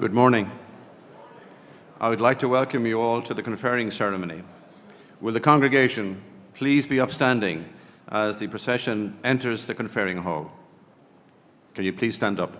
Good morning. I would like to welcome you all to the conferring ceremony. Will the congregation please be upstanding as the procession enters the conferring hall? Can you please stand up?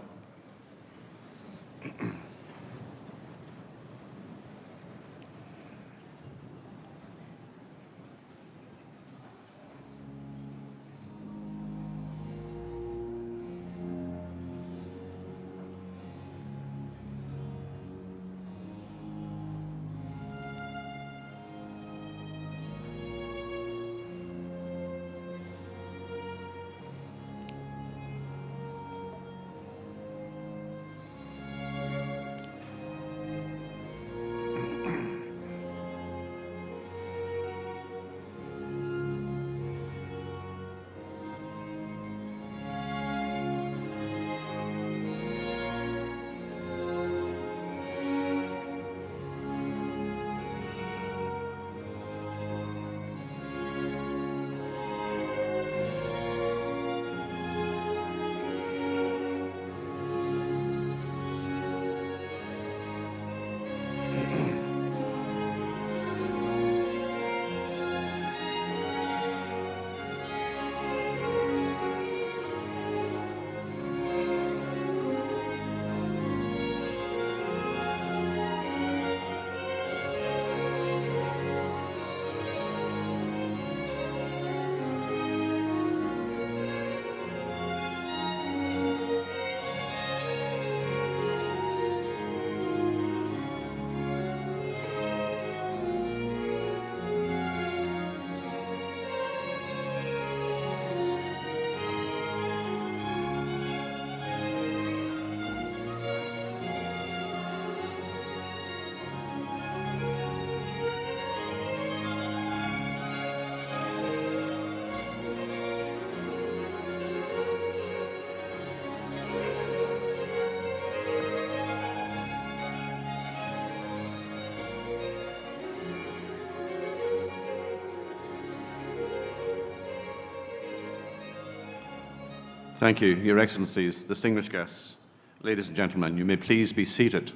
Thank you, Your Excellencies, distinguished guests. Ladies and gentlemen, you may please be seated.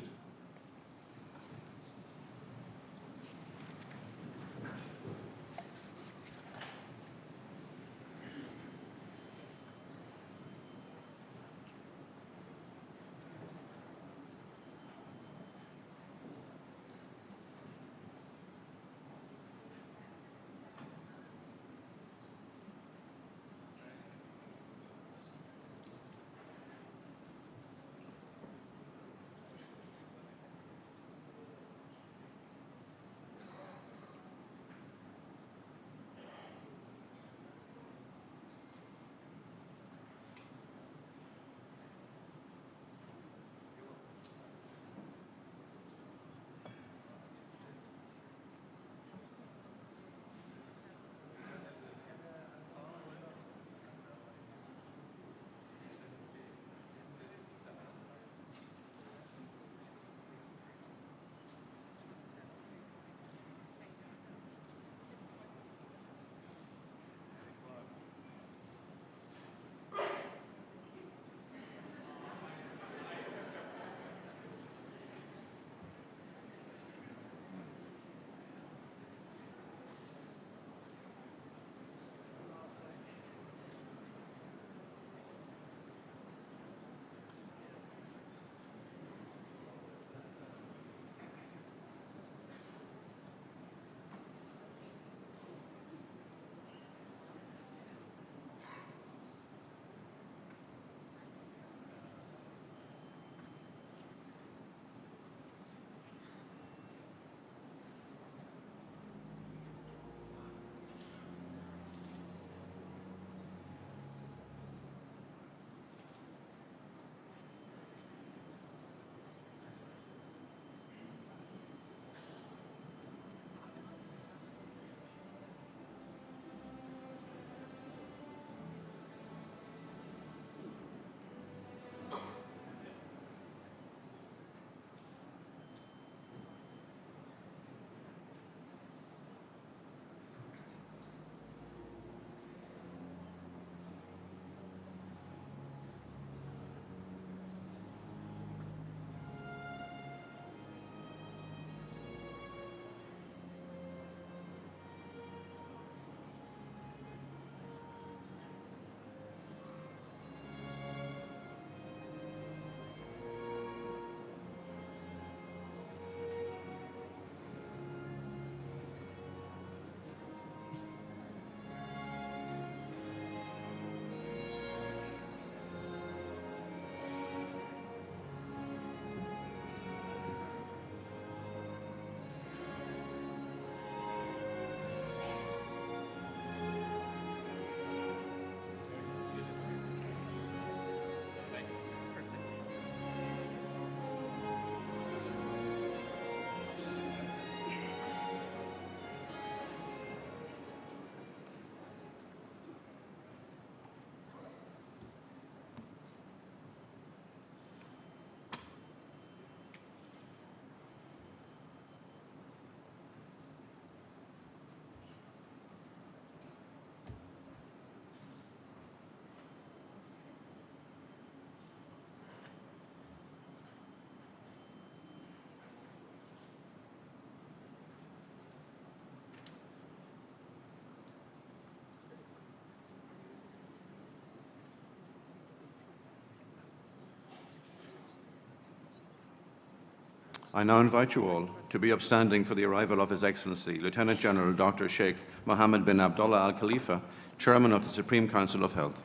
I now invite you all to be upstanding for the arrival of His Excellency, Lieutenant General Dr. Sheikh Mohammed bin Abdullah Al Khalifa, Chairman of the Supreme Council of Health.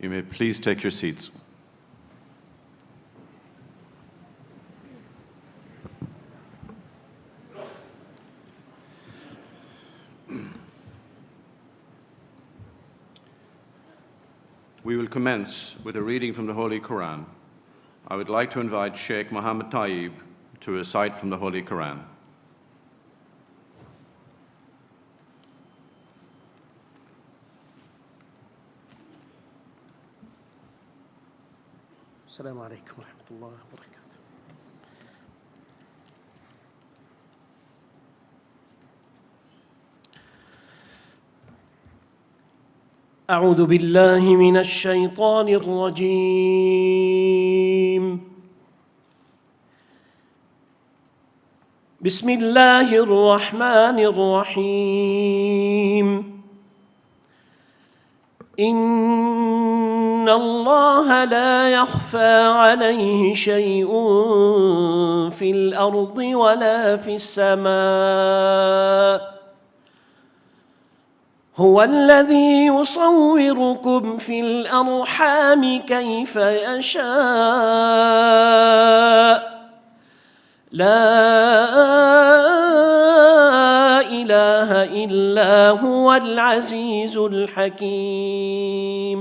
You may please take your seats. We will commence with a reading from the Holy Quran. I would like to invite Sheikh Mohammed Tayyib to recite from the Holy Quran. السلام عليكم ورحمة الله وبركاته. أعوذ بالله من الشيطان الرجيم. بسم الله الرحمن الرحيم. إن الله لا يخفى عليه شيء في الأرض ولا في السماء. هو الذي يصوركم في الأرحام كيف يشاء. لا إله إلا هو العزيز الحكيم.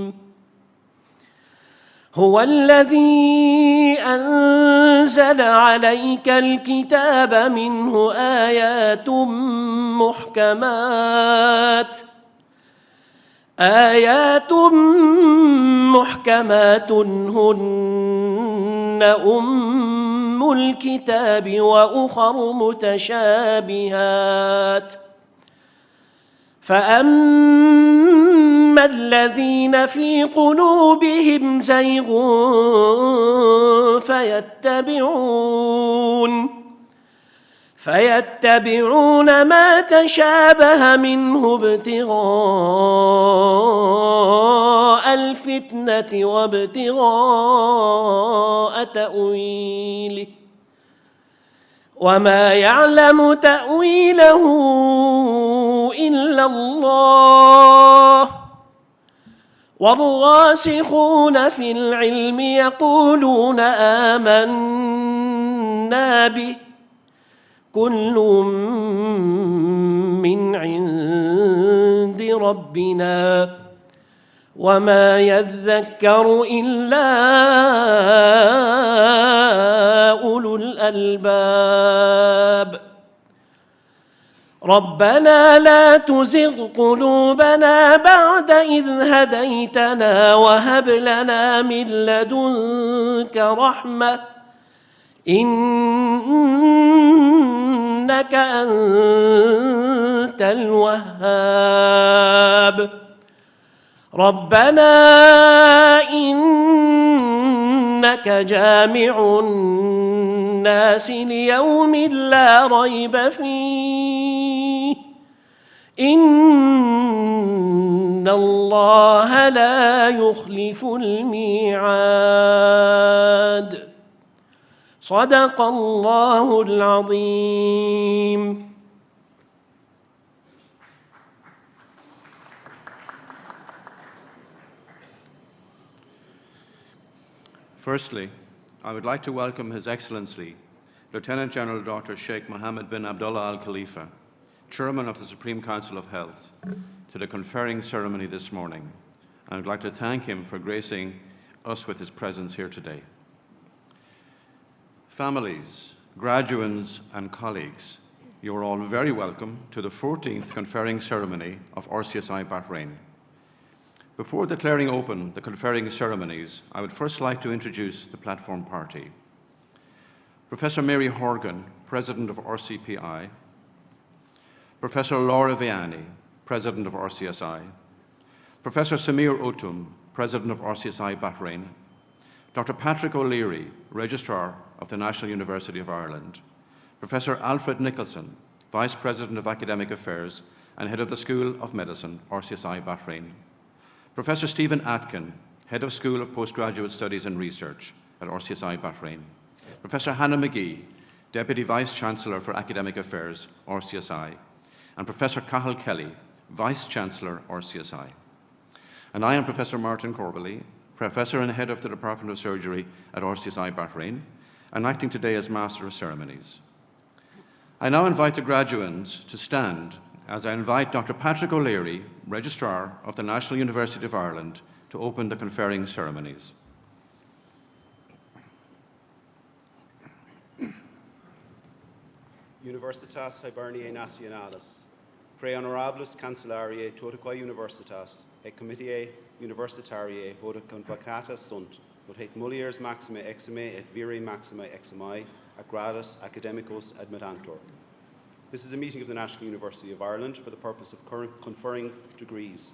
هو الذي أنزل عليك الكتاب منه آيات محكمات آيات محكمات هن أم الكتاب وأخر متشابهات فأما الذين في قلوبهم زيغ فيتبعون ما تشابه منه ابتغاء الفتنة وابتغاء تأويله وما يعلم تأويله إلا الله والراسخون في العلم يقولون آمنا به كل من عند ربنا وما يذكر إلا أولو الألباب ربنا لا تزغ قلوبنا بعد إذ هديتنا وهب لنا من لدنك رحمة إنك أنت الوهاب ربنا إنك جامع الناس ليوم لا ريب فيه إن الله لا يخلف الميعاد صدق الله العظيم. Firstly, I would like to welcome His Excellency, Lieutenant General Dr. Sheikh Mohammed bin Abdullah Al Khalifa, Chairman of the Supreme Council of Health, to the conferring ceremony this morning. I would like to thank him for gracing us with his presence here today. Families, graduates, and colleagues, you are all very welcome to the 14th conferring ceremony of RCSI Bahrain. Before declaring open the conferring ceremonies, I would first like to introduce the platform party. Professor Mary Horgan, President of RCPI, Professor Laura Vianney, President of RCSI, Professor Samir Otum, President of RCSI Bahrain, Dr. Patrick O'Leary, Registrar of the National University of Ireland, Professor Alfred Nicholson, Vice President of Academic Affairs and Head of the School of Medicine, RCSI Bahrain, Professor Stephen Atkin, Head of School of Postgraduate Studies and Research at RCSI Bahrain, Professor Hannah McGee, Deputy Vice-Chancellor for Academic Affairs, RCSI, and Professor Cathal Kelly, Vice-Chancellor, RCSI. And I am Professor Martin Corbally, Professor and Head of the Department of Surgery at RCSI Bahrain, and acting today as Master of Ceremonies. I now invite the graduands to stand as I invite Dr. Patrick O'Leary, Registrar of the National University of Ireland, to open the conferring ceremonies. Universitas Hiberniae Nationalis, Pre Honorables Cancellariae Totaque Universitas, et Comitiae Universitariae Hoda Convocatas sunt, ut haec mulieres maxime exime et viri maxime eximi, ac gradus academicos admittantur. This is a meeting of the National University of Ireland for the purpose of conferring degrees.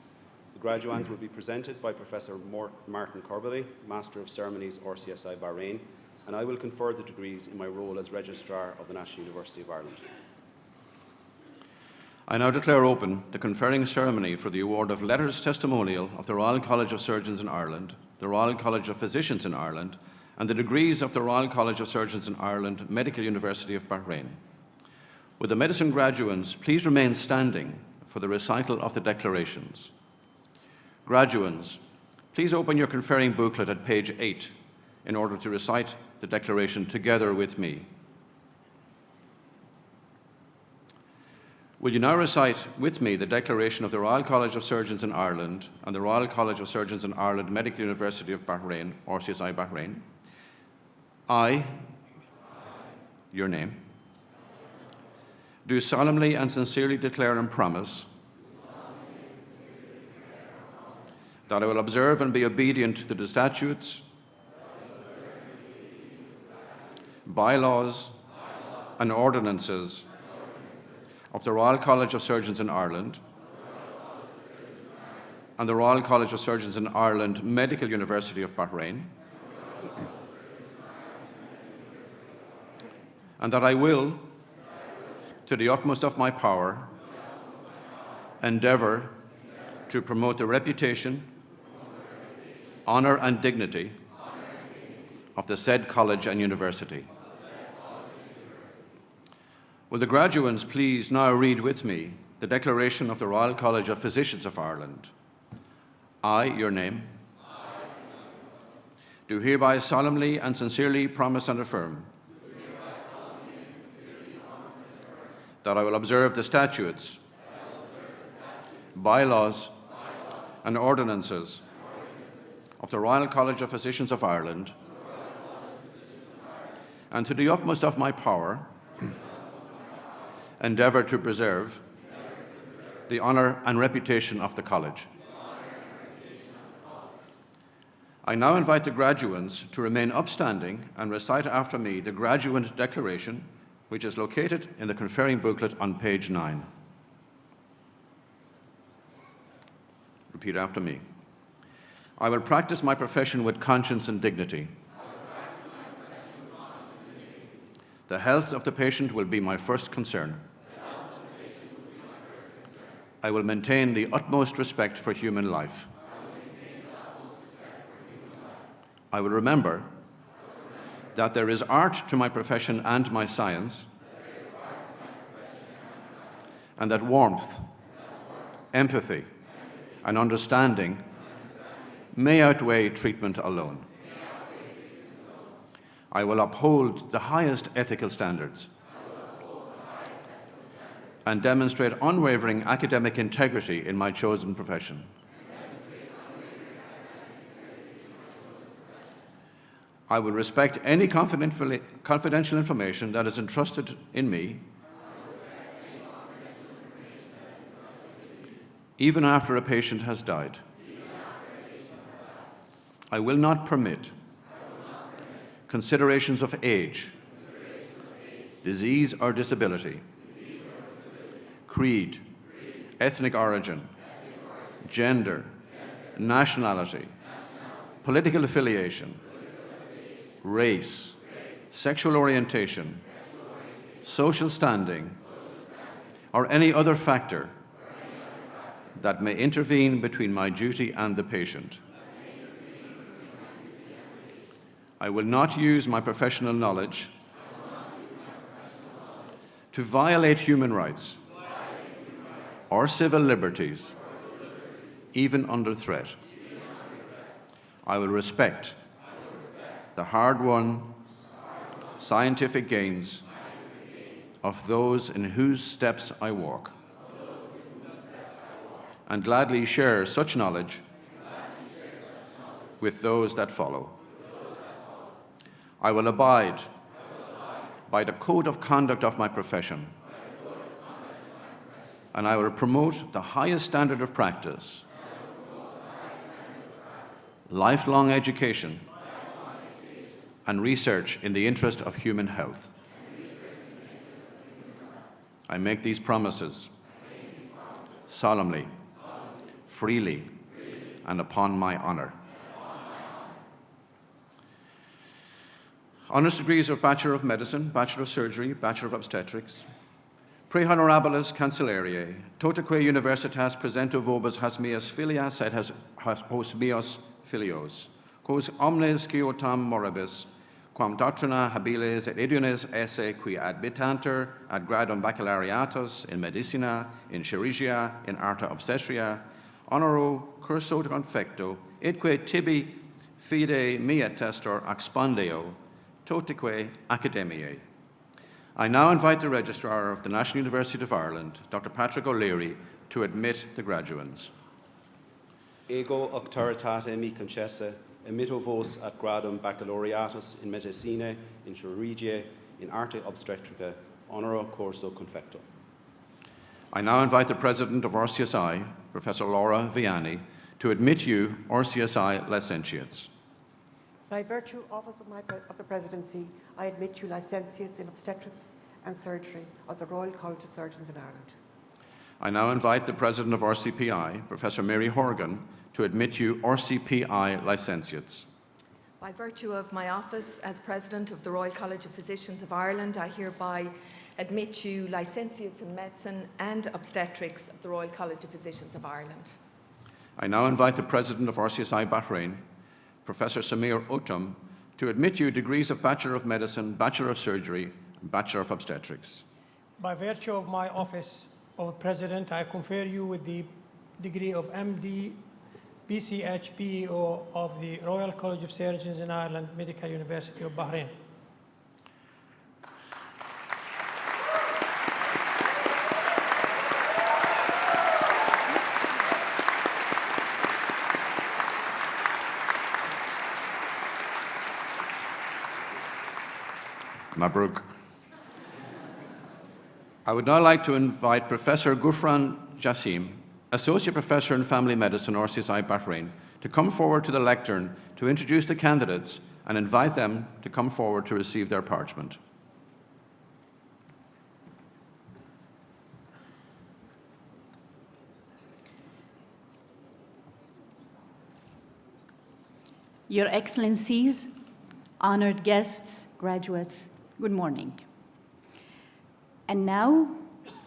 The graduands will be presented by Professor Martin Corbally, Master of Ceremonies, RCSI Bahrain, and I will confer the degrees in my role as Registrar of the National University of Ireland. I now declare open the conferring ceremony for the award of Letters Testimonial of the Royal College of Surgeons in Ireland, the Royal College of Physicians in Ireland, and the degrees of the Royal College of Surgeons in Ireland, Medical University of Bahrain. Would the medicine graduands please remain standing for the recital of the declarations? Graduands, please open your conferring booklet at page 8 in order to recite the declaration together with me. Will you now recite with me the declaration of the Royal College of Surgeons in Ireland and the Royal College of Surgeons in Ireland, Medical University of Bahrain, RCSI Bahrain? I, your name, do solemnly and sincerely declare and promise that I will observe and be obedient to the statutes, bylaws, and ordinances of the Royal College of Surgeons in Ireland and the Royal College of Surgeons in Ireland Medical University of Bahrain, and that I will, to the utmost of my power, endeavour to promote the reputation, honour and dignity of the said college and university. Will the graduates please now read with me the Declaration of the Royal College of Physicians of Ireland. I, your name, do hereby solemnly and sincerely promise and affirm that I will observe the statutes, bylaws, and ordinances of the Royal College of Physicians of Ireland, and to the utmost of my power, endeavour to preserve the honour and reputation of the college. I now invite the graduands to remain upstanding and recite after me the Graduate Declaration, which is located in the conferring booklet on page 9. Repeat after me. I will practice my profession with conscience and dignity. The health of the patient will be my first concern. I will maintain the utmost respect for human life. I will remember that there is art to my profession and my science, and that warmth, empathy, and understanding may outweigh treatment alone. I will uphold the highest ethical standards and demonstrate unwavering academic integrity in my chosen profession. I will respect any confidential information that is entrusted in me, even after a patient has died. I will not permit considerations of age, disease or disability, creed, ethnic origin, gender, nationality, political affiliation, race, sexual orientation, social standing, or any other factor that may intervene between my duty and the patient. I will not use my professional knowledge to violate human rights or civil liberties, even under threat. I will respect the hard-won scientific gains of those in whose steps I walk, and gladly share such knowledge with those that follow. I will abide by the code of conduct of my profession, and I will promote the highest standard of practice, lifelong education, and research in the interest of human health. I make these promises solemnly, freely, and upon my honour. Honours degrees of Bachelor of Medicine, Bachelor of Surgery, Bachelor of Obstetrics. Pre honorabilis cancellariae, totaque universitas presento vobis hasmias filias et hos meos filios, quos omnes quiotam moribus, quam doctrina habiles et idiones esse qui admitanter ad gradum baccalaureatus in medicina, in chirurgia, in arta obstetria, honoro curso confecto, idque tibi fide mea testor expondeo, totique academiae. I now invite the Registrar of the National University of Ireland, Dr. Patrick O'Leary, to admit the graduands. Ego auctoritate mi concesse, emitto vos ad gradum baccalaureatus in medicina, in chirurgia, in arte obstetrica, honoro curso confecto. I now invite the President of RCSI, Professor Laura Vianney, to admit you RCSI licentiates. By virtue of the Presidency, I admit you licentiates in obstetrics and surgery of the Royal College of Surgeons in Ireland. I now invite the President of RCPI, Professor Mary Horgan, to admit you RCPI licentiates. By virtue of my office as President of the Royal College of Physicians of Ireland, I hereby admit you licentiates in medicine and obstetrics of the Royal College of Physicians of Ireland. I now invite the President of RCSI Bahrain, Professor Samir Uttam, to admit you degrees of Bachelor of Medicine, Bachelor of Surgery, and Bachelor of Obstetrics. By virtue of my office of President, I confer you with the degree of MD, BCH, PEO of the Royal College of Surgeons in Ireland, Medical University of Bahrain. Mabruk. I would now like to invite Professor Ghufran Jassim, Associate Professor in Family Medicine, RCSI Bahrain, to come forward to the lectern to introduce the candidates and invite them to come forward to receive their parchment. Your Excellencies, honored guests, graduates, good morning. And now,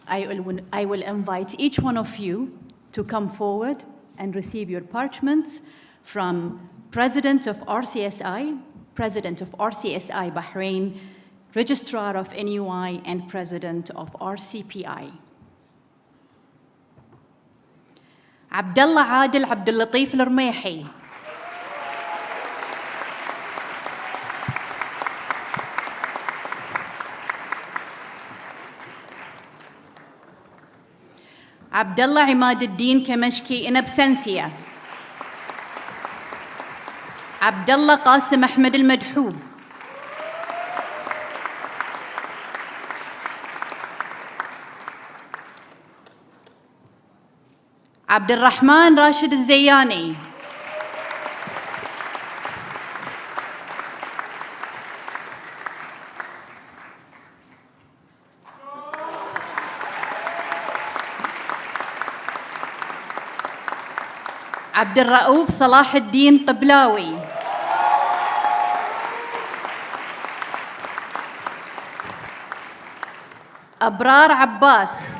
I will invite each one of you to come forward and receive your parchments from President of RCSI, President of RCSI Bahrain, Registrar of NUI, and President of RCPI. Abdullah Adil Abdul Latif Al-Rmaihi. Abdullah Imad al-Din Kamashki in absentia. Abdullah Qasim Ahmed al-Madhoob. Abdul Rahman Rashid al-Zayani. عبد الرؤوف صلاح الدين قبلاوي. أبرار عباس.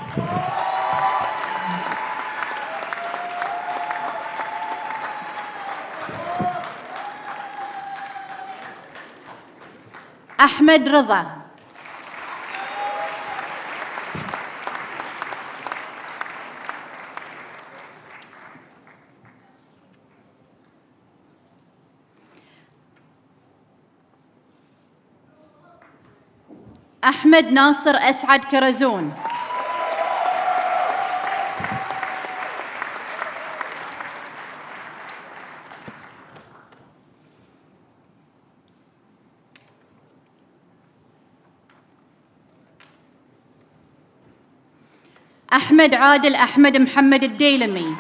أحمد رضا. أحمد ناصر أسعد كرزون. أحمد عادل أحمد محمد الديلمي.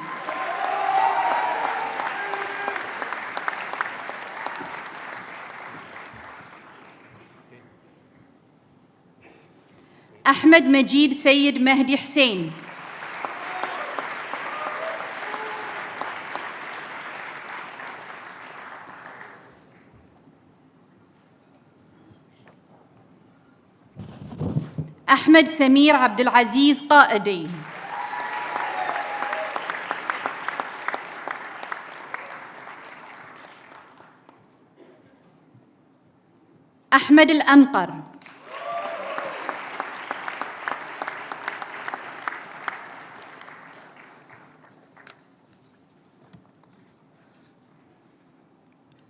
أحمد مجيد سيد مهدي حسين. أحمد سمير عبد العزيز قائدي. أحمد الأنقر.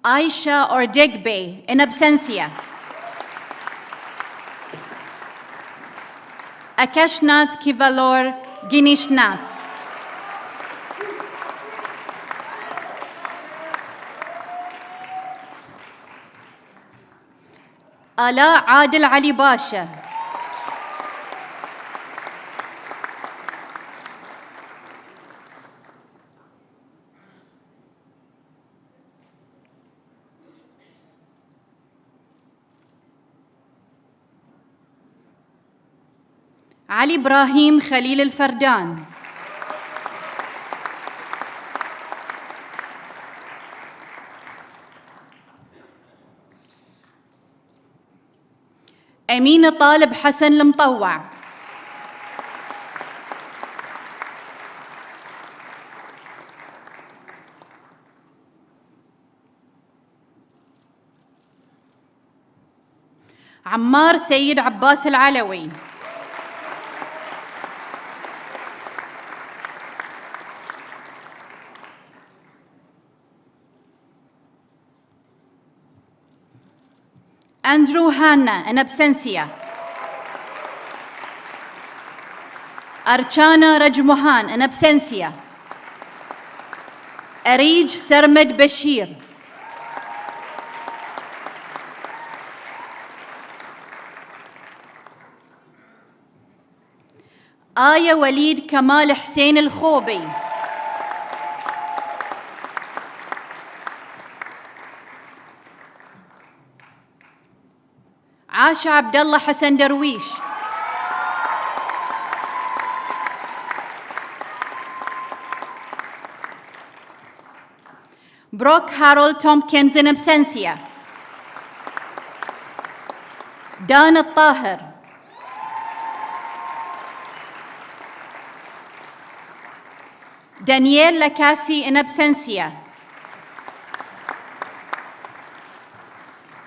Aisha Ordegbe in absentia. Akashnath Kivalor Ginishnath. Ala Adil Ali Basha. علي إبراهيم خليل الفردان، أمينة طالب حسن المطوع، عمار سيد عباس العلوي، أندرو هانا in absentia، أرشانا رجمهان in absentia، أريج سرمد بشير، آية وليد كمال حسين الخوبي، عاشا عبد الله حسن درويش، بروك هارولد تومكنز in absentia، دان الطاهر، دانييل لكاسي in absentia،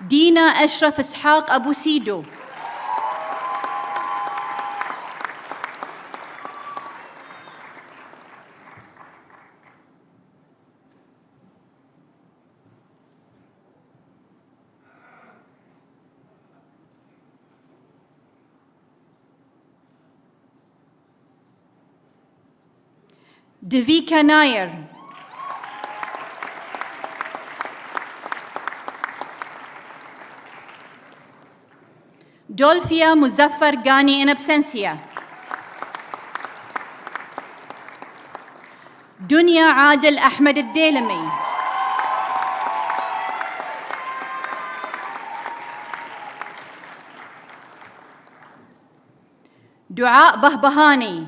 دينا أشرف إسحاق أبو سيدو، دفيكا ناير، دولفيا مزفر غاني in absentia، دنيا عادل أحمد الديلمي، دعاء بهبهاني،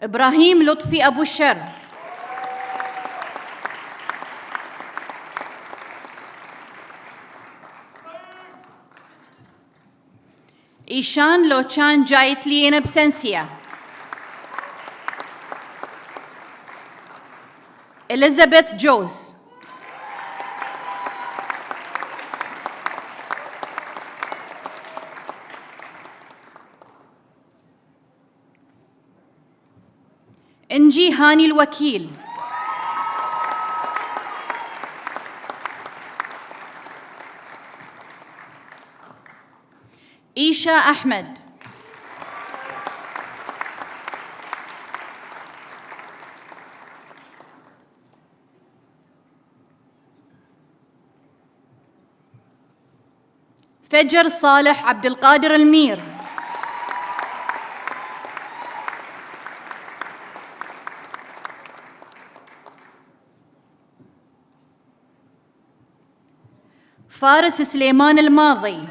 إبراهيم لطفي أبو الشر، إيشان لوتشان جايتلي in absentia، إليزابيث جوز، إنجي هاني الوكيل، إيشا أحمد، فجر صالح عبد القادر المير، فارس سليمان الماضي،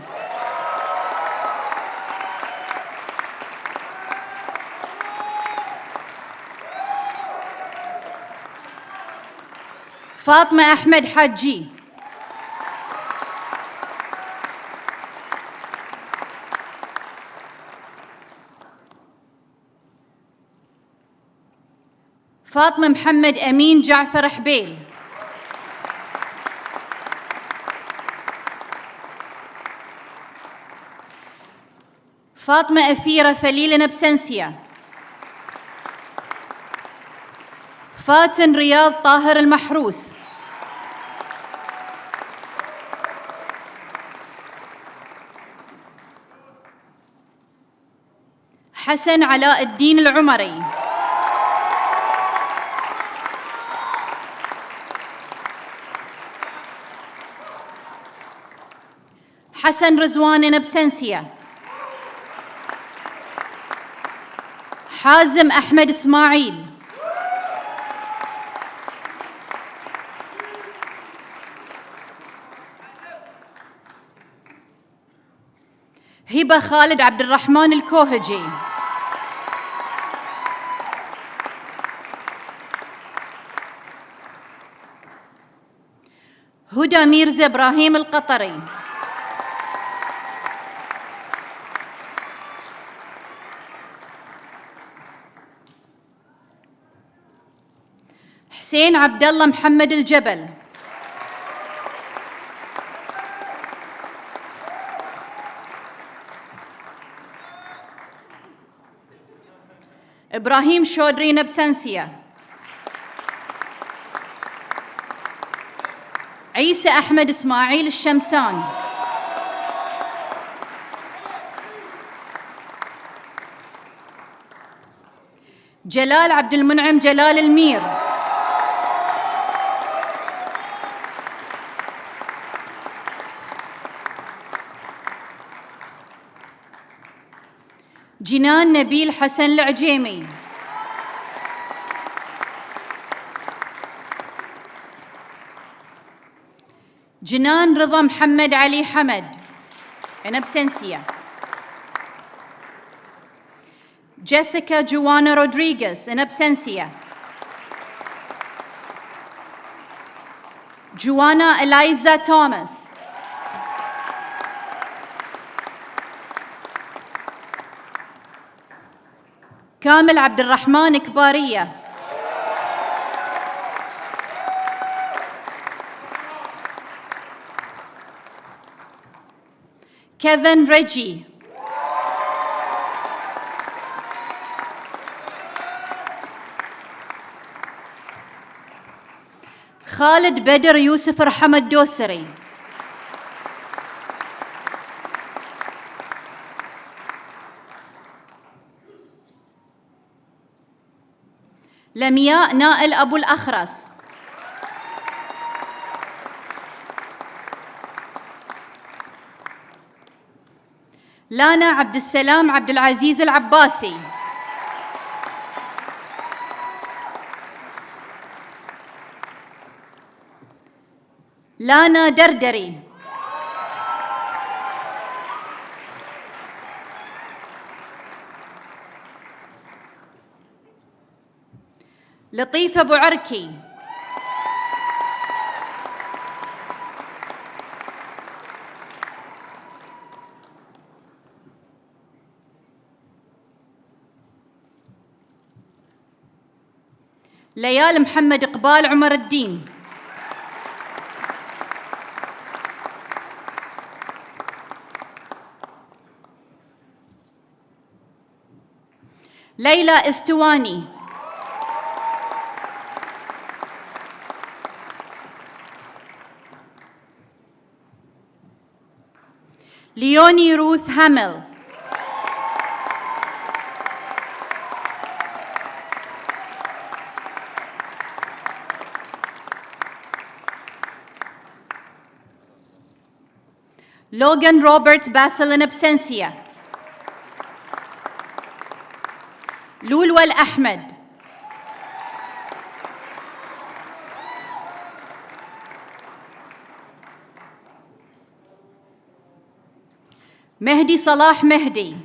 فاطمة أحمد حاجي، فاطمة محمد أمين جعفر حبيل، فاطمة أفيرة فليل in absentia، فاتن رياض طاهر المحروس، حسن علاء الدين العمري، حسن رزوان in absentia، حازم أحمد إسماعيل، هبة خالد عبد الرحمن الكوهجي، هدى ميرزا إبراهيم القطري، حسين عبد الله محمد الجبل، إبراهيم شودري نبسنسية، عيسى أحمد إسماعيل الشمسان، جلال عبد المنعم جلال المير، جنان نبيل حسن العجيمي، جنان رضا محمد علي حمد نبسنسية، جيسيكا جوانا رودريغيز نبسنسية، جوانا إلايزا توماس، كامل عبد الرحمن كبارية، كيفن ريجي، خالد بدر يوسف رحمة الدوسري، لمياء نائل أبو الأخرس، لانا عبد السلام عبد العزيز العباسي، لانا دردري، لطيفة أبو عركي، ليال محمد إقبال عمر الدين، ليلى استواني، ليوني روث هامل، لوغان روبرت باسل نبسنسية، لولول أحمد، مهدي صلاح مهدي،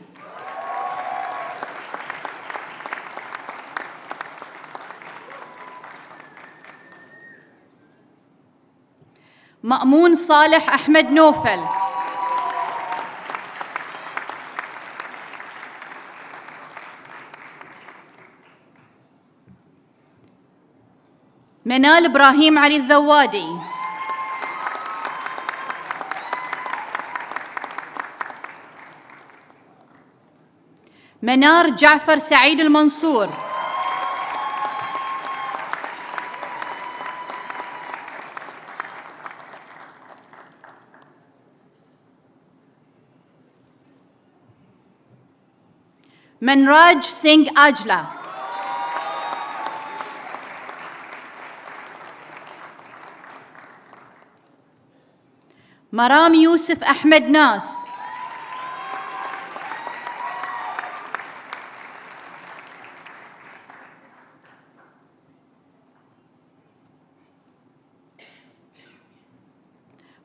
مأمون صالح أحمد نوفل، منال إبراهيم علي الذوادي، منار جعفر سعيد المنصور، منراج سينغ آجلا، مرام يوسف أحمد ناس،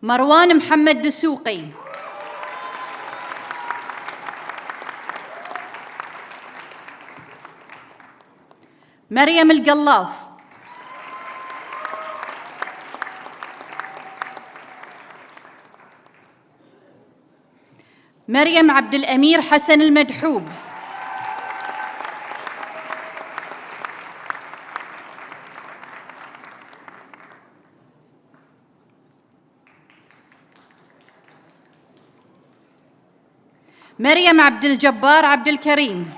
مروان محمد دسوقي، مريم القلاف، مريم عبد الأمير حسن المدحوب، مريم عبد الجبار عبد الكريم،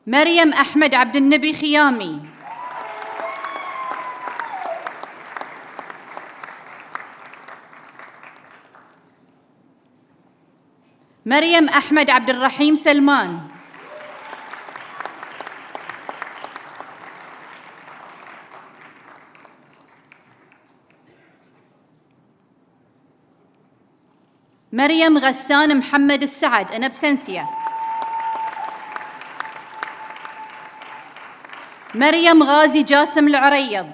مريم أحمد عبد النبي خيامي، مريم أحمد عبد الرحيم سلمان، مريم غسان محمد السعد in absentia، مريم غازي جاسم العريض،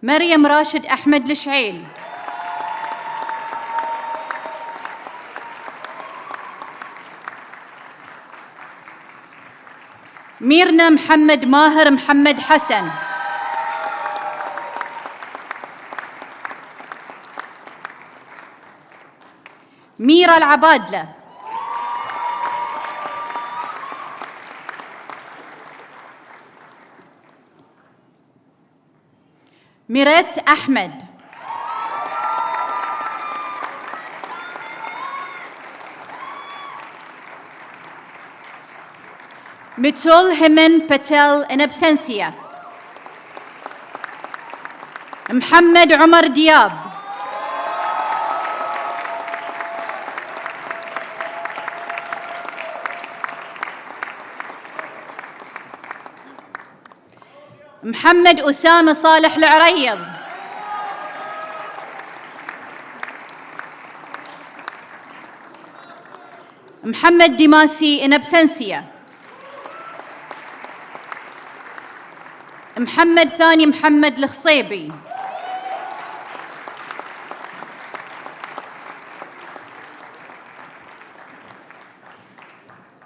مريم راشد أحمد الشعيل، ميرنا محمد ماهر محمد حسن، ميرا العبادلة، ميريت أحمد، ميتول هيمن باتيل in absentia، محمد عمر دياب، محمد أسامة صالح العريض، محمد دماسي in absentia، محمد ثاني محمد الخصيبي،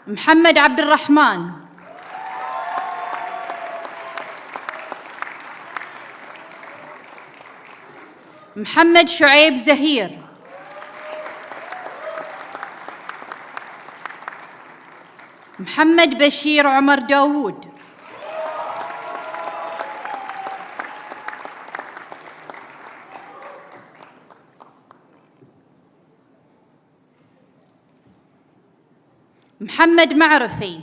محمد عبد الرحمن، محمد شعيب زهير، محمد بشير عمر داوود، محمد معرفي،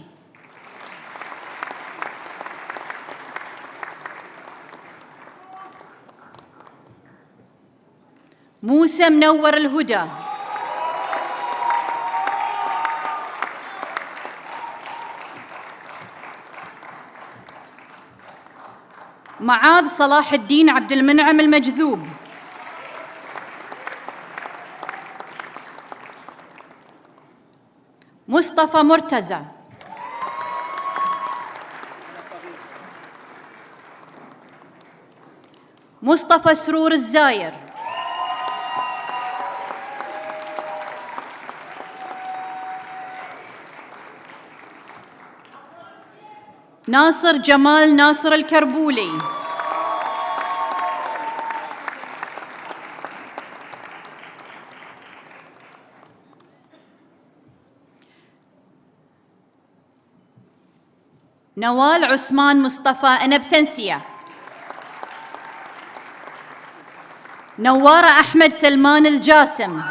موسى منور الهدى، معاذ صلاح الدين عبد المنعم المجذوب، مصطفى مرتزى، مصطفى سرور الزاير، ناصر جمال ناصر الكربولي، نوال عثمان مصطفى in absentia، نوارة أحمد سلمان الجاسم،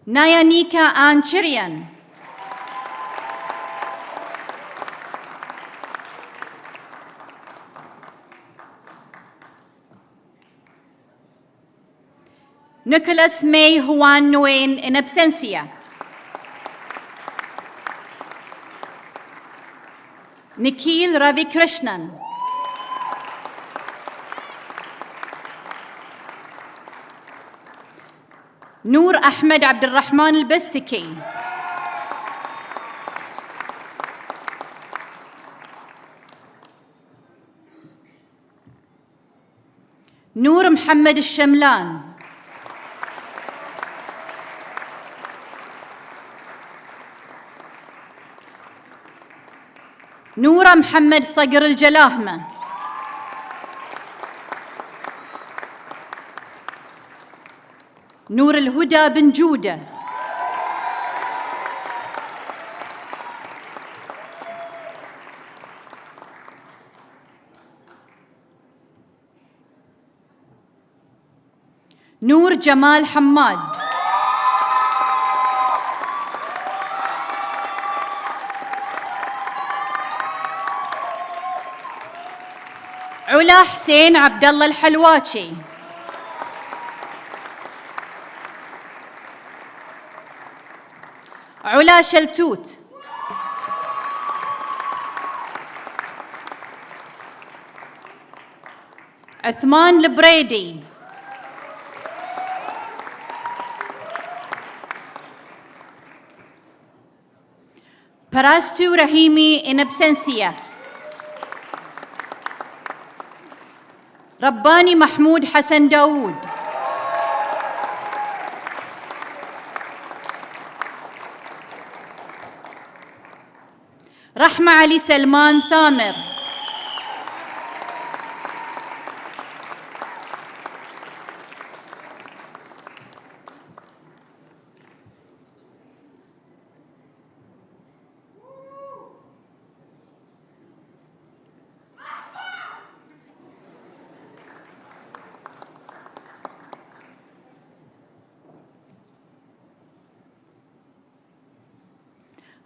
نايانيكا آن شريان، نيكولاس ماي هوان نوين in absentia، نيكيل رافي كريشنان، نور أحمد عبد الرحمن البستكي، نور محمد الشملان، نورة محمد صقر الجلاهمة، نور الهدى بن جودة، نور جمال حماد، علا حسين عبد الله الحلواتشي، علا شلتوت، عثمان البريدي، براستو رحيمي in absentia، رباني محمود حسن داوود، رحمة علي سلمان ثامر،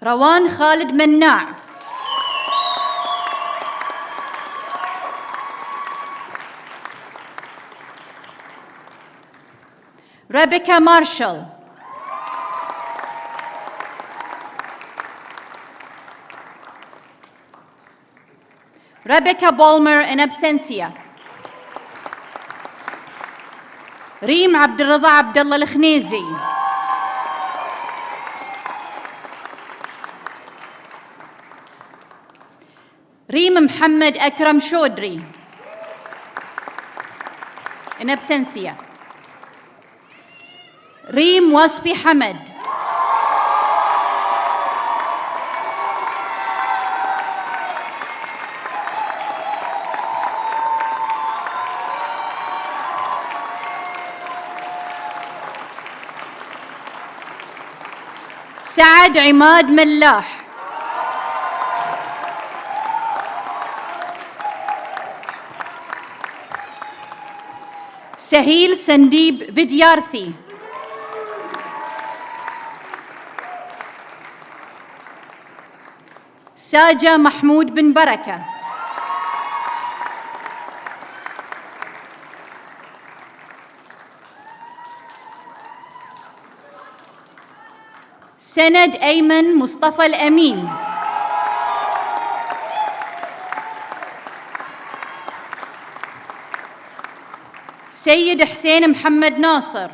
روان خالد مناع، ريبيكا مارشال، ريبيكا بولمر in absentia، ريم عبد الرضا عبد الله الخنيزي، ريم محمد أكرم شودري in absentia، ريم وصفي حمد، سعد عماد ملاح، سهيل سنديب فيديارثي، ساجة محمود بن بركة، سند أيمن مصطفى الأمين، سيد حسين محمد ناصر،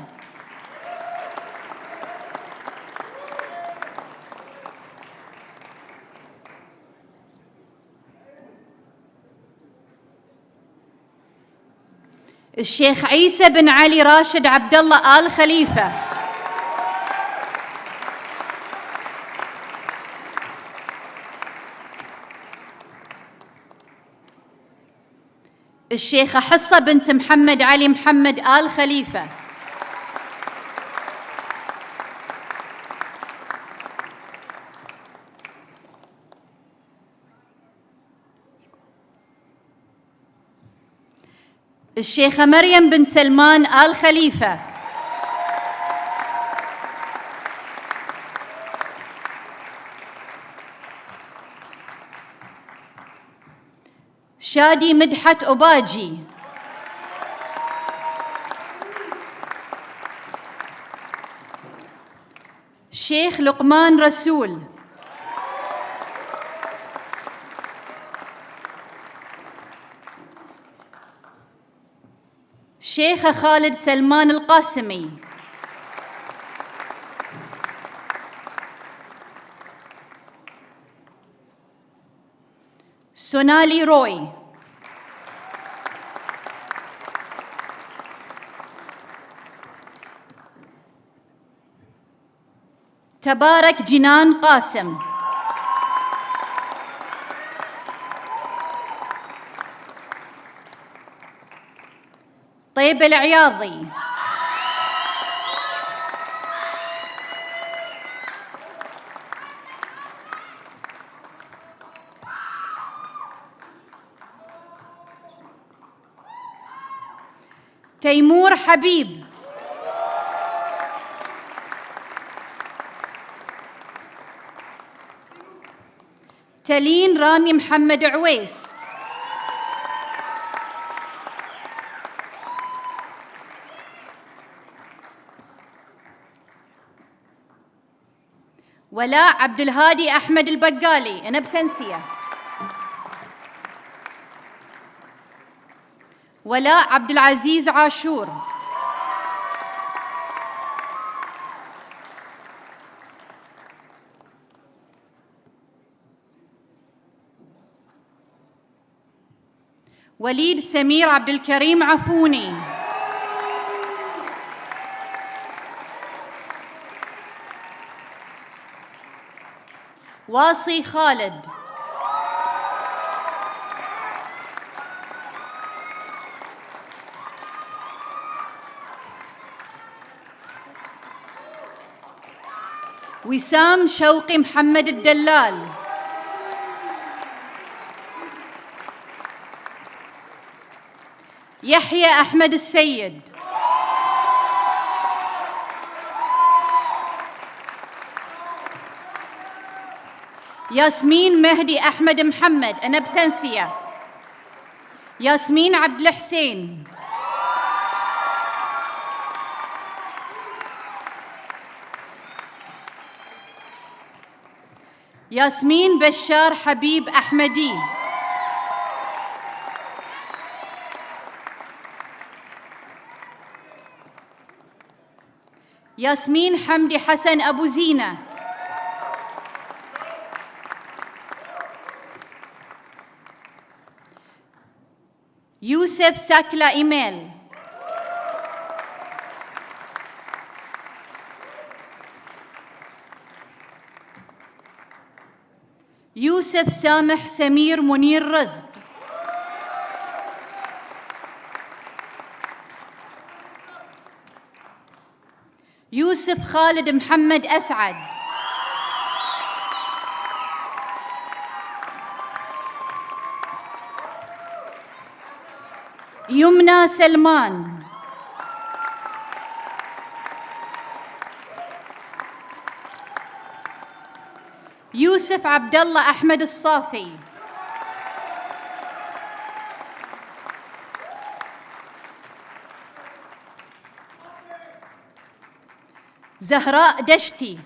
الشيخ عيسى بن علي راشد عبد الله آل خليفة، الشيخة حصة بنت محمد علي محمد آل خليفة، الشيخة مريم بن سلمان آل خليفة، شادي مدحت أباجي، شيخ لقمان رسول، شيخ خالد سلمان القاسمي، Sonali Roy, Tabarak Jinan Qasim, طيب العياضي، تيمور حبيب، تلين رامي محمد عويس، ولاء عبد الهادي أحمد البقالي، أنا بسنسية، ولاء عبد العزيز عاشور، وليد سمير عبد الكريم عفوني، واصي خالد، وسام شوقي محمد الدلال، يحيى أحمد السيد، ياسمين مهدي أحمد محمد، أنا بسنسية، ياسمين عبد الحسين، ياسمين بشار حبيب أحمدي، ياسمين حمدي حسن أبو زينة، يوسف ساكلا إيميل، يوسف سامح سمير منير رزق، يوسف خالد محمد أسعد، يمنى سلمان، يوسف عبد الله أحمد الصافي، زهراء دشتي،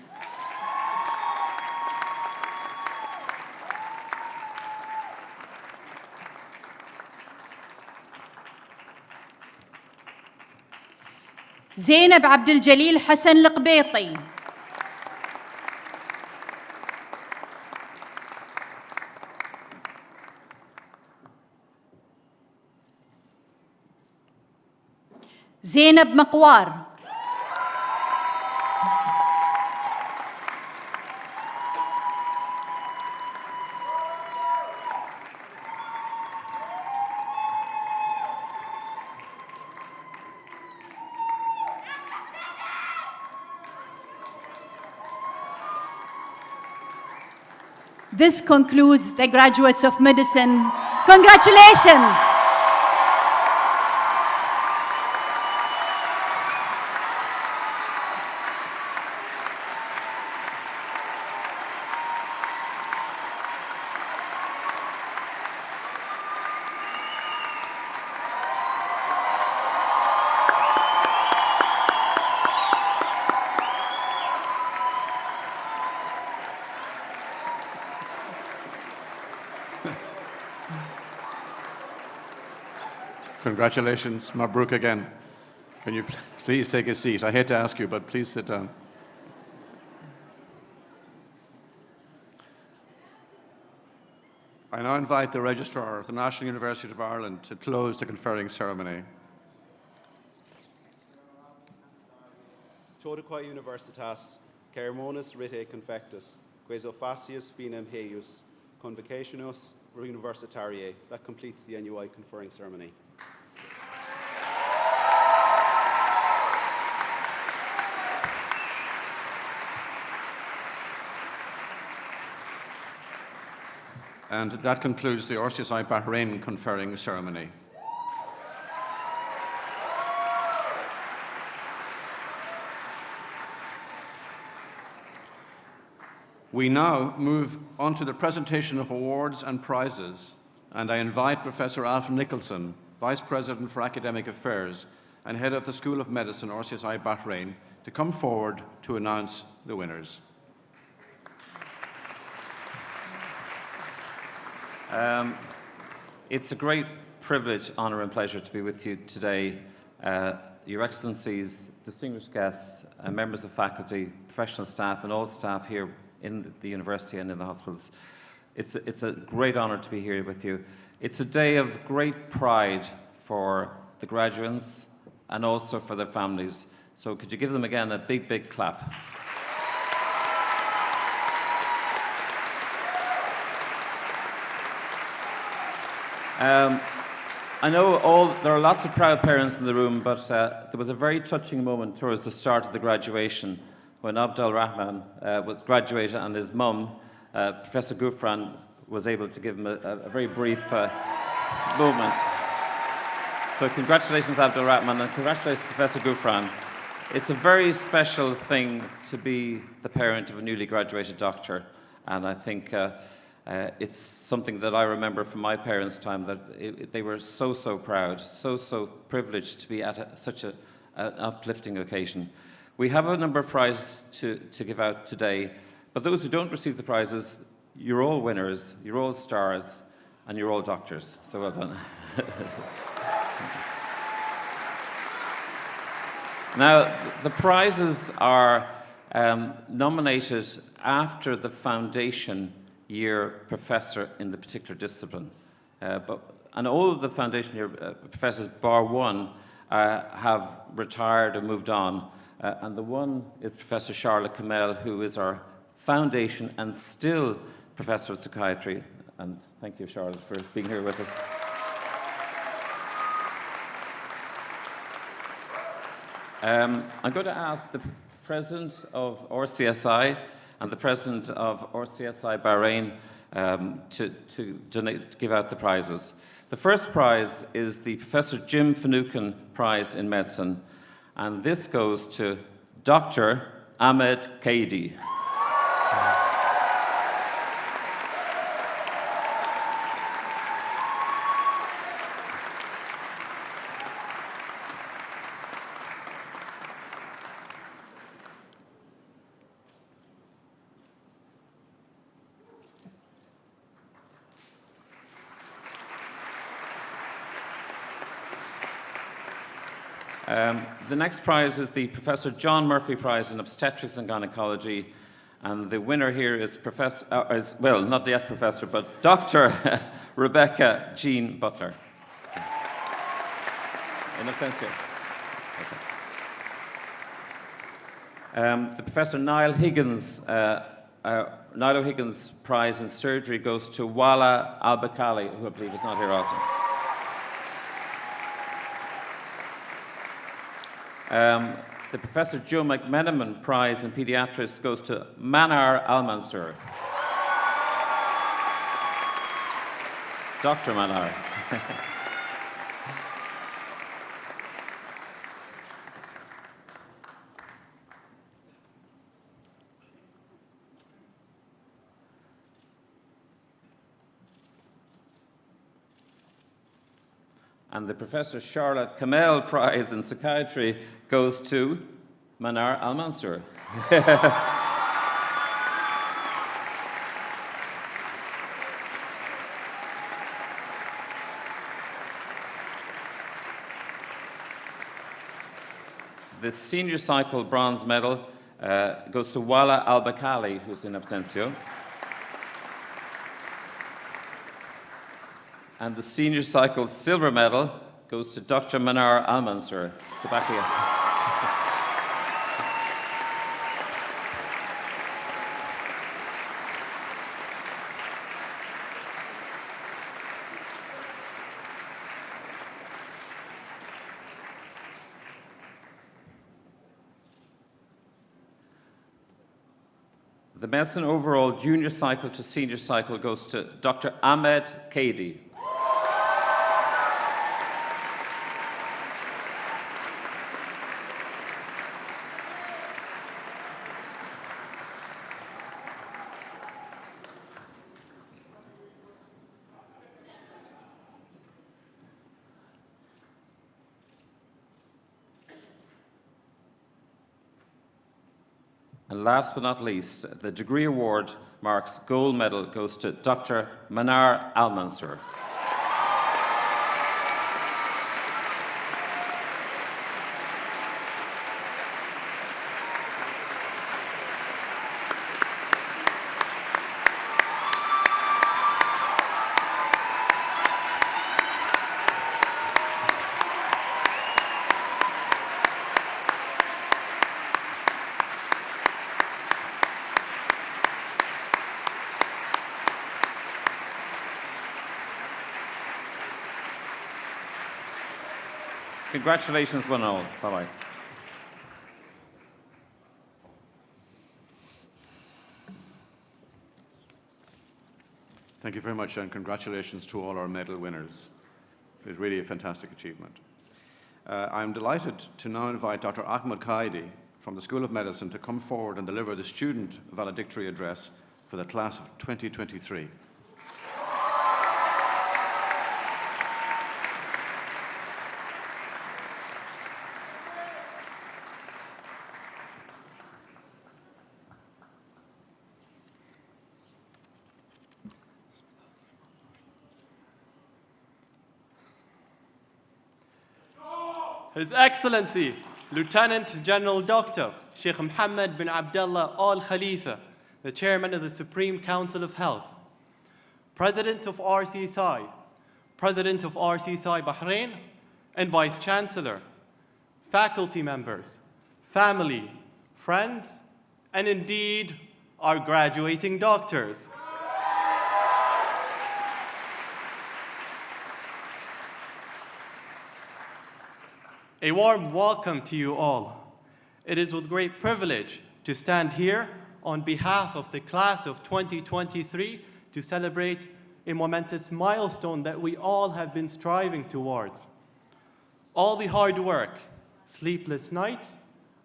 زينب عبد الجليل حسن القبيطي، زينب مقوار، This concludes the graduates of medicine. Congratulations! Congratulations, Mabruk again. Can you please take a seat? I hate to ask you, but please sit down. I now invite the Registrar of the National University of Ireland to close the conferring ceremony. Toda Universitas, Ceremonis Rite Confectus, Queso Facius Finem Heius, Convocationis Universitariae. That completes the NUI conferring ceremony. And that concludes the RCSI Bahrain conferring ceremony. We now move on to the presentation of awards and prizes, and I invite Professor Alf Nicholson, Vice President for Academic Affairs and Head of the School of Medicine, RCSI Bahrain, to come forward to announce the winners. It's a great privilege, honour and pleasure to be with you today. Your Excellencies, distinguished guests, members of faculty, professional staff and all staff here in the university and in the hospitals. It's a great honour to be here with you. It's a day of great pride for the graduates and also for their families. So could you give them again a big, big clap? I know there are lots of proud parents in the room, but there was a very touching moment towards the start of the graduation when Abdel Rahman was graduated and his mum, Professor Gufran, was able to give him a very brief moment. So congratulations, Abdel Rahman, and congratulations, Professor Gufran. It's a very special thing to be the parent of a newly graduated doctor, and I think it's something that I remember from my parents' time, that they were so proud, so privileged to be at such an uplifting occasion. We have a number of prizes to give out today, but those who don't receive the prizes, you're all winners, you're all stars, and you're all doctors. So well done. Now, the prizes are nominated after the foundation year professor in the particular discipline. And all of the foundation year professors, bar one, have retired or moved on. And the one is Professor Charlotte Kamel, who is our foundation and still professor of psychiatry. And thank you, Charlotte, for being here with us. I'm going to ask the President of RCSI and the President of RCSI Bahrain to give out the prizes. The first prize is the Professor Jim Finucane Prize in Medicine, and this goes to Dr. Ahmed Kaidi. The next prize is the Professor John Murphy Prize in Obstetrics and Gynecology, and the winner here is well, not yet Professor, but Dr. Rebecca Jean Butler. In absentia. Okay. The Professor Niall Higgins Prize in Surgery goes to Wala Al-Bakali, who I believe is not here also. The Professor Joe McMenamin Prize in Pediatrics goes to Manar Al-Mansur. Dr. Manar. And the Professor Charlotte Kamel Prize in Psychiatry goes to Manar Al-Mansur. The Senior Cycle Bronze Medal goes to Wala Al-Bakali, who's in absentio. And the senior cycle silver medal goes to Dr. Manar Al-Mansur. So back here. The medicine overall junior cycle to senior cycle goes to Dr. Ahmed Kadi. And last but not least, the degree award marks gold medal goes to Dr. Manar Al-Mansur. Congratulations, one and all. Bye-bye. Thank you very much, and congratulations to all our medal winners. It is really a fantastic achievement. I'm delighted to now invite Dr. Ahmed Kadi from the School of Medicine to come forward and deliver the student valedictory address for the class of 2023. His Excellency, Lieutenant General Dr. Sheikh Mohammed bin Abdullah Al Khalifa, the Chairman of the Supreme Council of Health, President of RCSI, President of RCSI Bahrain, and Vice Chancellor, faculty members, family, friends, and indeed, our graduating doctors. A warm welcome to you all. It is with great privilege to stand here on behalf of the class of 2023 to celebrate a momentous milestone that we all have been striving towards. All the hard work, sleepless nights,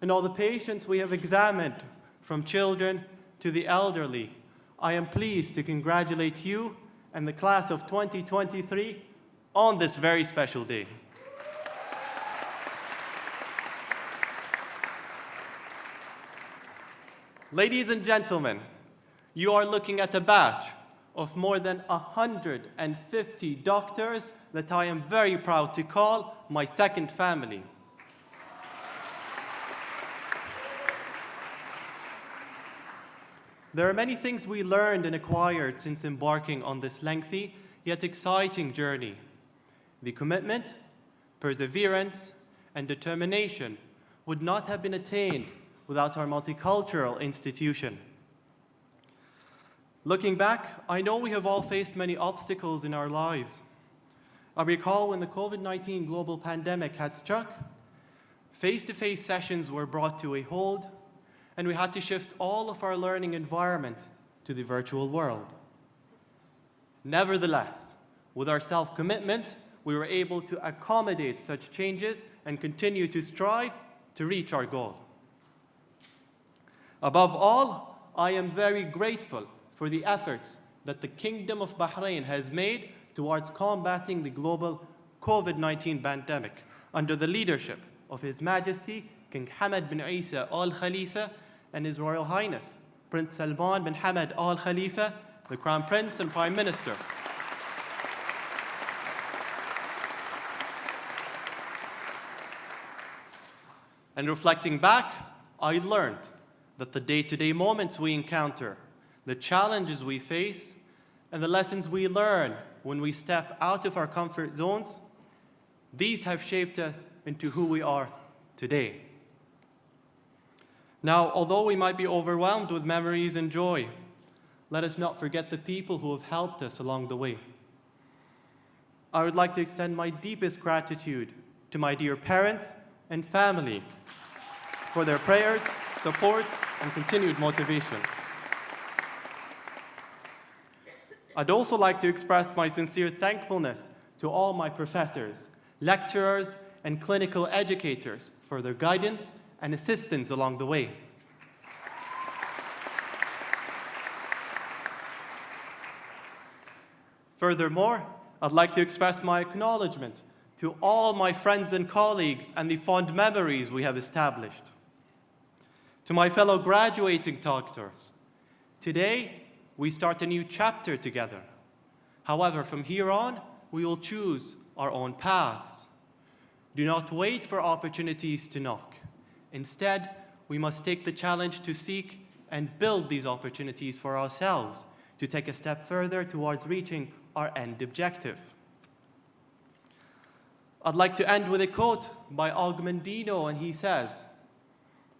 and all the patients we have examined, from children to the elderly, I am pleased to congratulate you and the class of 2023 on this very special day. Ladies and gentlemen, you are looking at a batch of more than 150 doctors that I am very proud to call my second family. There are many things we learned and acquired since embarking on this lengthy yet exciting journey. The commitment, perseverance, and determination would not have been attained without our multicultural institution. Looking back, I know we have all faced many obstacles in our lives. I recall when the COVID-19 global pandemic had struck, face-to-face sessions were brought to a halt, and we had to shift all of our learning environment to the virtual world. Nevertheless, with our self-commitment, we were able to accommodate such changes and continue to strive to reach our goal. Above all, I am very grateful for the efforts that the Kingdom of Bahrain has made towards combating the global COVID-19 pandemic under the leadership of His Majesty King Hamad bin Isa Al Khalifa and His Royal Highness Prince Salman bin Hamad Al Khalifa, the Crown Prince and Prime Minister. And reflecting back, I learned that the day-to-day moments we encounter, the challenges we face, and the lessons we learn when we step out of our comfort zones, these have shaped us into who we are today. Now, although we might be overwhelmed with memories and joy, let us not forget the people who have helped us along the way. I would like to extend my deepest gratitude to my dear parents and family for their prayers, support, and continued motivation. I'd also like to express my sincere thankfulness to all my professors, lecturers, and clinical educators for their guidance and assistance along the way. Furthermore, I'd like to express my acknowledgement to all my friends and colleagues and the fond memories we have established. To my fellow graduating doctors, today we start a new chapter together. However, from here on, we will choose our own paths. Do not wait for opportunities to knock. Instead, we must take the challenge to seek and build these opportunities for ourselves to take a step further towards reaching our end objective. I'd like to end with a quote by Augmendino, and he says,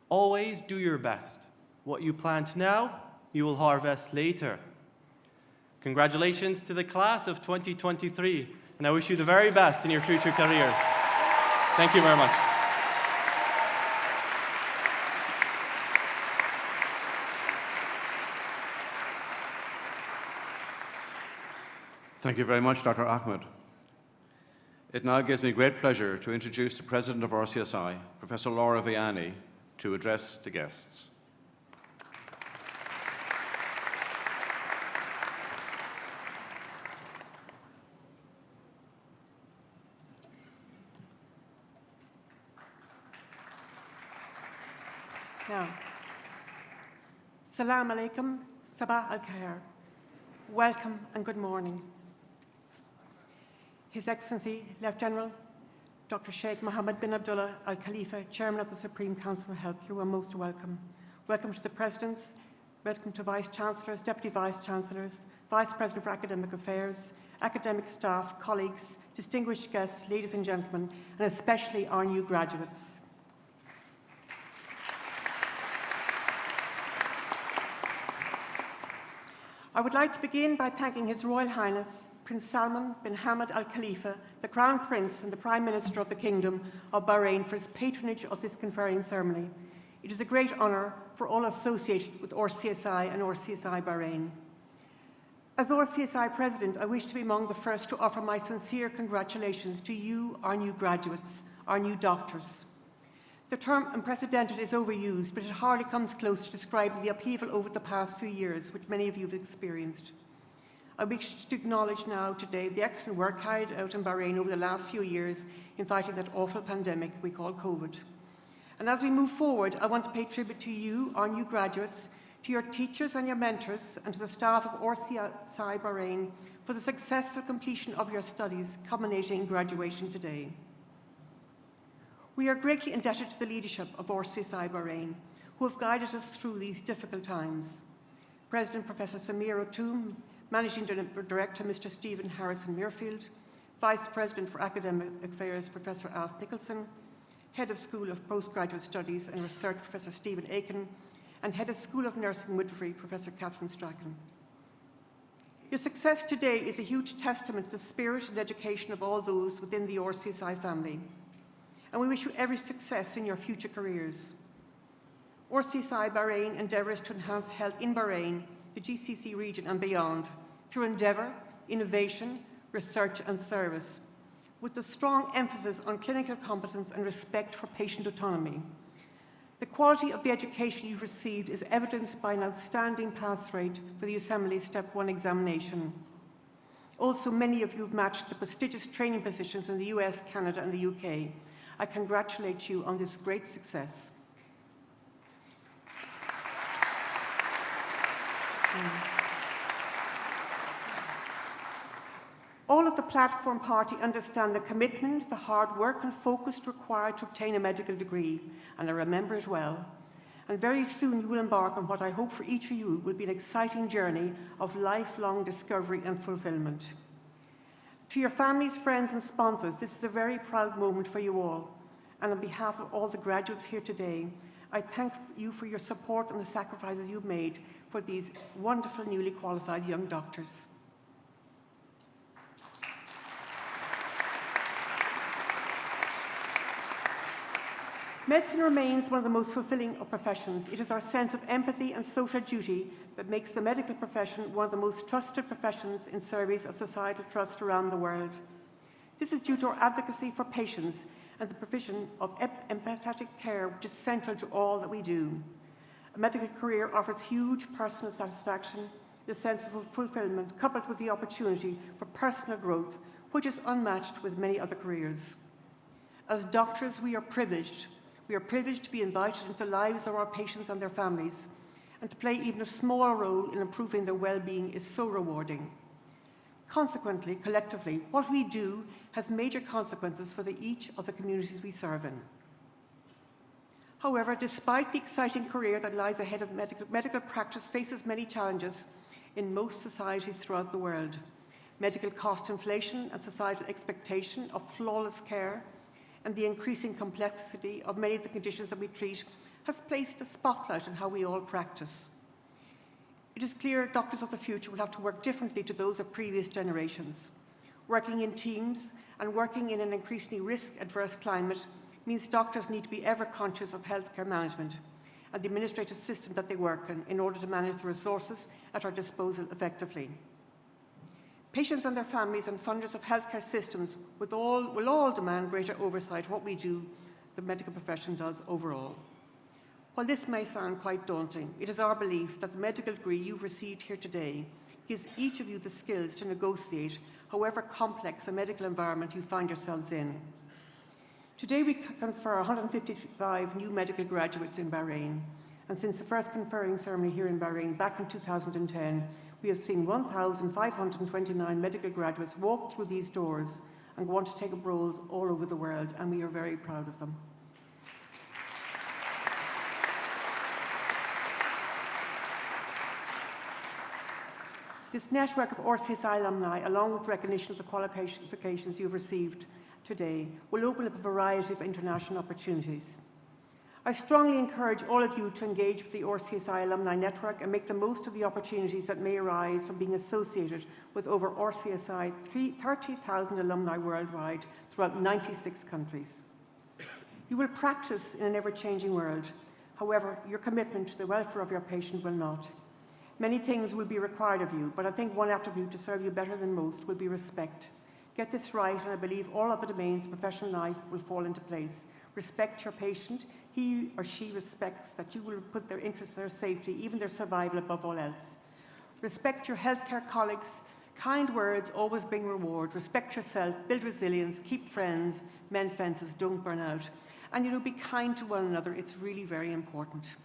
"Always do your best. What you plant now, you will harvest later." Congratulations to the class of 2023, and I wish you the very best in your future careers. Thank you very much. Thank you very much, Dr. Ahmed. It now gives me great pleasure to introduce the President of RCSI, Professor Laura Vianney, to address the guests. Now, Salam alaikum, Sabah al-Khair. Welcome and good morning. His Excellency, Lieutenant General Dr. Sheikh Mohammed bin Abdullah Al Khalifa, Chairman of the Supreme Council for Health, you are most welcome. Welcome to the Presidents, welcome to Vice Chancellors, Deputy Vice Chancellors, Vice President for Academic Affairs, academic staff, colleagues, distinguished guests, ladies and gentlemen, and especially our new graduates. I would like to begin by thanking His Royal Highness Prince Salman bin Hamad Al Khalifa, the Crown Prince and the Prime Minister of the Kingdom of Bahrain, for his patronage of this conferring ceremony. It is a great honour for all associated with RCSI and RCSI Bahrain. As RCSI President, I wish to be among the first to offer my sincere congratulations to you, our new graduates, our new doctors. The term unprecedented is overused, but it hardly comes close to describing the upheaval over the past few years, which many of you have experienced. I wish to acknowledge now today the excellent work carried out in Bahrain over the last few years in fighting that awful pandemic we call COVID. And as we move forward, I want to pay tribute to you, our new graduates, to your teachers and your mentors, and to the staff of RCSI Bahrain for the successful completion of your studies, culminating in graduation today. We are greatly indebted to the leadership of RCSI Bahrain, who have guided us through these difficult times. President Professor Samir Otoum, Managing Director Mr. Stephen Harrison Muirfield, Vice President for Academic Affairs Professor Alf Nicholson, Head of School of Postgraduate Studies and Research Professor Stephen Aiken, and Head of School of Nursing and Midwifery Professor Catherine Strachan. Your success today is a huge testament to the spirit and dedication of all those within the RCSI family, and we wish you every success in your future careers. RCSI Bahrain endeavours to enhance health in Bahrain, the GCC region and beyond, through endeavour, innovation, research and service, with a strong emphasis on clinical competence and respect for patient autonomy. The quality of the education you've received is evidenced by an outstanding pass rate for the Assembly Step 1 examination. Also, many of you have matched the prestigious training positions in the US, Canada and the UK. I congratulate you on this great success. All of the platform party understand the commitment, the hard work and focus required to obtain a medical degree, and I remember it well. And very soon you will embark on what I hope for each of you will be an exciting journey of lifelong discovery and fulfillment. To your families, friends and sponsors, this is a very proud moment for you all. And on behalf of all the graduates here today, I thank you for your support and the sacrifices you've made for these wonderful newly qualified young doctors. Medicine remains one of the most fulfilling of professions. It is our sense of empathy and social duty that makes the medical profession one of the most trusted professions in service of societal trust around the world. This is due to our advocacy for patients and the provision of empathetic care, which is central to all that we do. A medical career offers huge personal satisfaction, the sense of fulfillment, coupled with the opportunity for personal growth, which is unmatched with many other careers. As doctors, we are privileged. We are privileged to be invited into the lives of our patients and their families, and to play even a small role in improving their well-being is so rewarding. Consequently, collectively, what we do has major consequences for each of the communities we serve in. However, despite the exciting career that lies ahead of medical practice faces many challenges in most societies throughout the world. Medical cost inflation and societal expectation of flawless care and the increasing complexity of many of the conditions that we treat has placed a spotlight on how we all practice. It is clear doctors of the future will have to work differently to those of previous generations. Working in teams and working in an increasingly risk-adverse climate means doctors need to be ever conscious of healthcare management and the administrative system that they work in order to manage the resources at our disposal effectively. Patients and their families and funders of healthcare systems will all demand greater oversight of what we do, the medical profession does overall. While this may sound quite daunting, it is our belief that the medical degree you've received here today gives each of you the skills to negotiate however complex a medical environment you find yourselves in. Today we confer 155 new medical graduates in Bahrain, and since the first conferring ceremony here in Bahrain back in 2010, we have seen 1,529 medical graduates walk through these doors and go on to take up roles all over the world, and we are very proud of them. This network of RCSI alumni, along with recognition of the qualifications you've received today, will open up a variety of international opportunities. I strongly encourage all of you to engage with the RCSI alumni network and make the most of the opportunities that may arise from being associated with over RCSI 30,000 alumni worldwide throughout 96 countries. You will practice in an ever-changing world. However, your commitment to the welfare of your patient will not. Many things will be required of you, but I think one attribute to serve you better than most will be respect. Get this right, and I believe all other domains of professional life will fall into place. Respect your patient. He or she respects that you will put their interests, their safety, even their survival above all else. Respect your healthcare colleagues. Kind words always bring reward. Respect yourself, build resilience, keep friends, mend fences, don't burn out. And be kind to one another. It's really very important.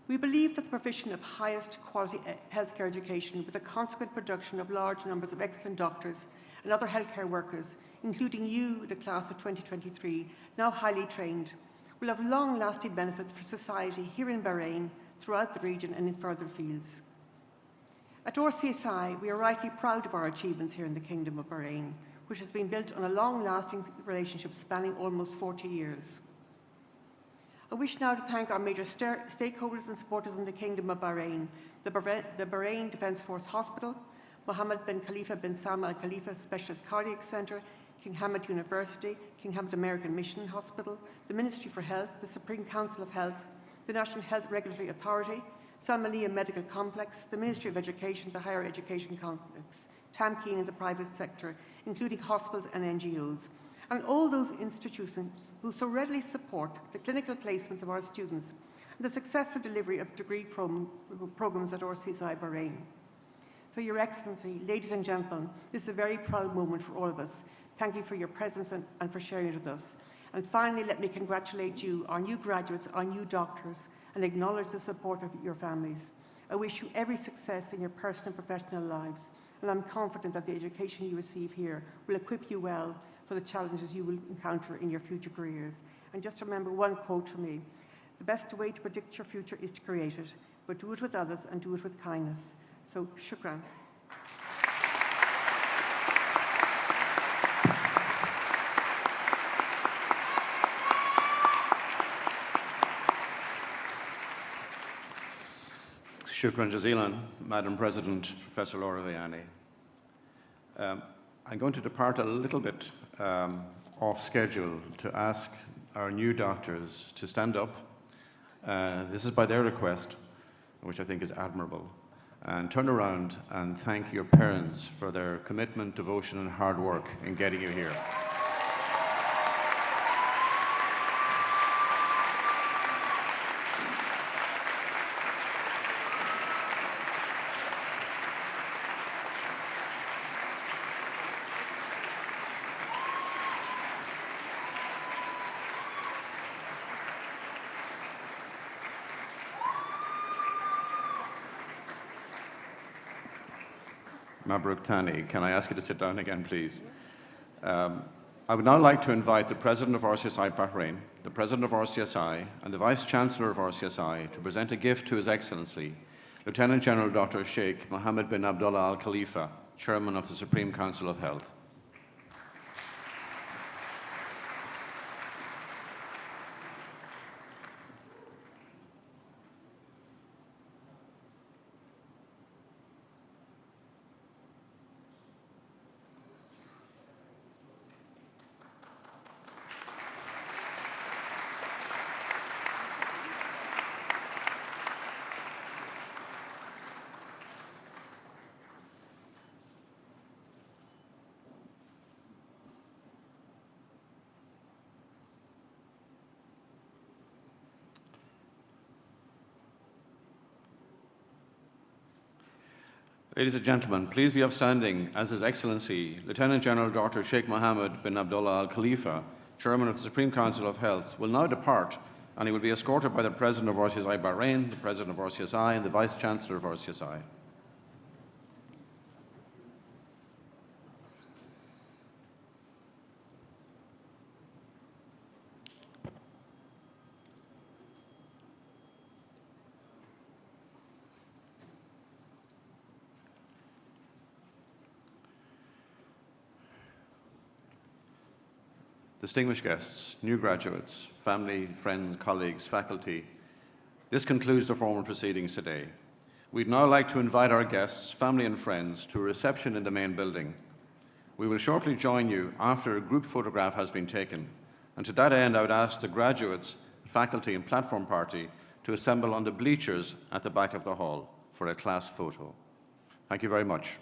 We believe that the provision of highest quality healthcare education with the consequent production of large numbers of excellent doctors and other healthcare workers, including you, the class of 2023, now highly trained, will have long-lasting benefits for society here in Bahrain, throughout the region and in further fields. At RCSI, we are rightly proud of our achievements here in the Kingdom of Bahrain, which has been built on a long-lasting relationship spanning almost 40 years. I wish now to thank our major stakeholders and supporters in the Kingdom of Bahrain, the Bahrain Defence Force Hospital, Mohammed bin Khalifa bin Salman Al Khalifa Specialist Cardiac Centre, King Hamad University, King Hamad American Mission Hospital, the Ministry for Health, the Supreme Council of Health, the National Health Regulatory Authority, Salmania Medical Complex, the Ministry of Education, the Higher Education Complex, Tamkeen and the private sector, including hospitals and NGOs, and all those institutions who so readily support the clinical placements of our students and the successful delivery of degree programs at RCSI Bahrain. So, Your Excellency, ladies and gentlemen, this is a very proud moment for all of us. Thank you for your presence and for sharing it with us. And finally, let me congratulate you, our new graduates, our new doctors, and acknowledge the support of your families. I wish you every success in your personal and professional lives, and I'm confident that the education you receive here will equip you well for the challenges you will encounter in your future careers. And just remember one quote from me: the best way to predict your future is to create it, but do it with others and do it with kindness. So, shukran. Shukran jazilan, Madam President, Professor Laura Liani. I'm going to depart a little bit off schedule to ask our new doctors to stand up. This is by their request, which I think is admirable, and turn around and thank your parents for their commitment, devotion, and hard work in getting you here. Mabruk Tani, can I ask you to sit down again, please? I would now like to invite the President of RCSI Bahrain, the President of RCSI, and the Vice Chancellor of RCSI to present a gift to His Excellency, Lieutenant General Dr. Sheikh Mohammed bin Abdullah Al Khalifa, Chairman of the Supreme Council of Health. Ladies and gentlemen, please be upstanding as His Excellency, Lieutenant General Dr. Sheikh Mohammed bin Abdullah Al Khalifa, Chairman of the Supreme Council of Health, will now depart, and he will be escorted by the President of RCSI Bahrain, the President of RCSI, and the Vice Chancellor of RCSI. Distinguished guests, new graduates, family, friends, colleagues, faculty, this concludes the formal proceedings today. We'd now like to invite our guests, family and friends to a reception in the main building. We will shortly join you after a group photograph has been taken. And to that end, I would ask the graduates, faculty and platform party to assemble on the bleachers at the back of the hall for a class photo. Thank you very much.